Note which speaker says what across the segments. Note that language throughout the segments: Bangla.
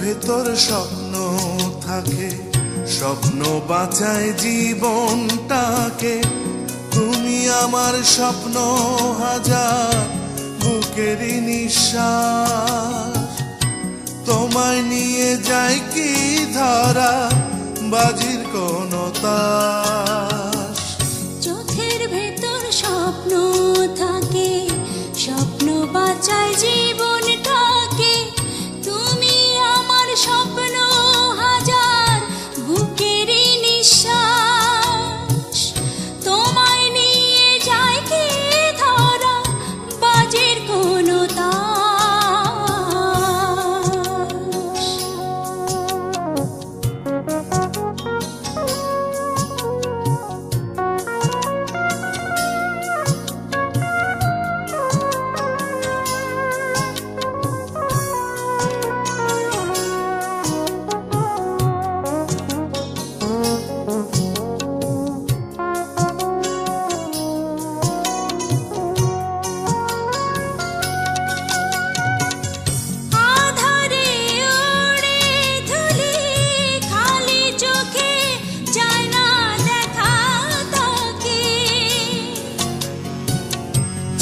Speaker 1: ভেতর স্বপ্ন থাকে, স্বপ্ন বাঁচায় জীবনটাকে। তুমি আমার স্বপ্ন হাজার, বুকেরই নিঃশ্বাস। তোমায় নিয়ে যাই কি ধরা, বাজির কোন তাস।
Speaker 2: চোখের ভেতর স্বপ্ন থাকে, স্বপ্ন বাঁচায় জীবনটাকে। তুমি আমার স্বপ্ন হাজার, বুকেরই নিঃশ্বাস। তোমায় নিয়ে যায় কি ধরা, বাজির কোনো তাস।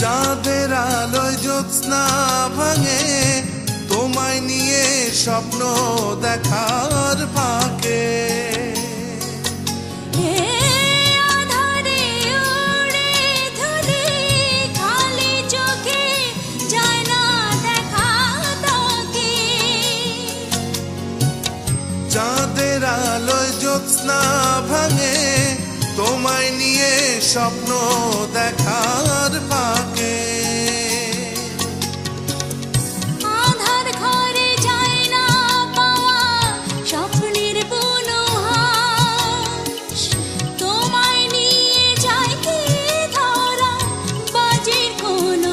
Speaker 1: চাঁদের আলোয় জ্যোৎস্না ভাঙে, তোমায় নিয়ে স্বপ্ন দেখার ফাঁকে। চাঁদের আলোয় জ্যোৎস্না ভাঙে, তোমায় নিয়ে স্বপ্ন দেখার ফাঁকে।
Speaker 2: আধার ঘরে যায় না পাওয়া স্বপ্নের বনহাস। তোমায় নিয়ে যায় কি ধরা, বাজির কোনো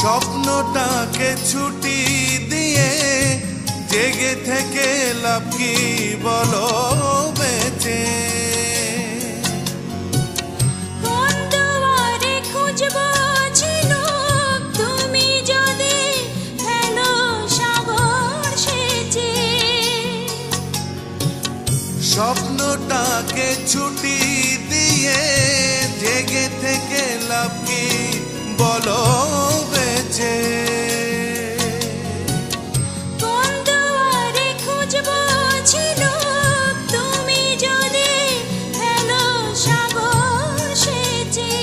Speaker 1: স্বপ্নটাকে ছুটি দিয়ে জেগে থেকে লাভ কি বলো বেঁচে।
Speaker 2: কোন দুয়ারে খুঁজবো ঝিনুক, তুমি যদি ফেলো সাগর সেচে।
Speaker 1: স্বপ্নটাকে ছুটি দিয়ে জেগে থেকে লাভ কি বলো বেঁচে।
Speaker 2: কোন দুয়ারে খুঁজবো ঝিনুক, তুমি যদি ফেলো সাগর সেচে।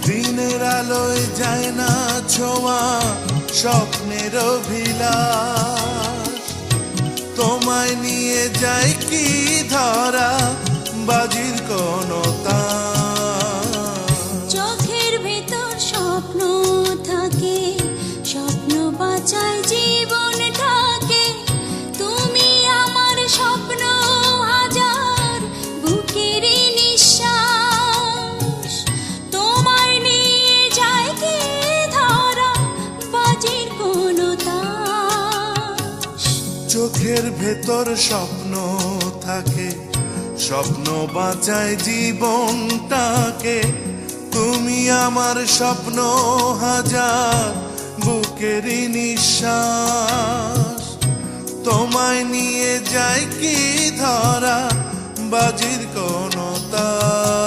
Speaker 1: দিনের আলোয় যায় না ছোঁয়া স্বপ্নের অভিলাষ। তোমায় নিয়ে যাই কি ধরা, বাজির কোন তাস।
Speaker 2: চোখের ভেতর স্বপ্ন থাকে, স্বপ্ন বাঁচায় জীবনটাকে। তুমি আমার স্বপ্ন হাজার, বুকেরই নিঃশ্বাস। তোমায় নিয়ে যায় কি ধরা, বাজির কোনো তাস।
Speaker 1: চোখের ভেতর স্বপ্ন থাকে, স্বপ্ন বাঁচায় জীবনটাকে। তুমি আমার স্বপ্ন হাজার, বুকেরই নিঃশ্বাস। তোমায় নিয়ে যাই কি ধরা, বাজির কোন তাস।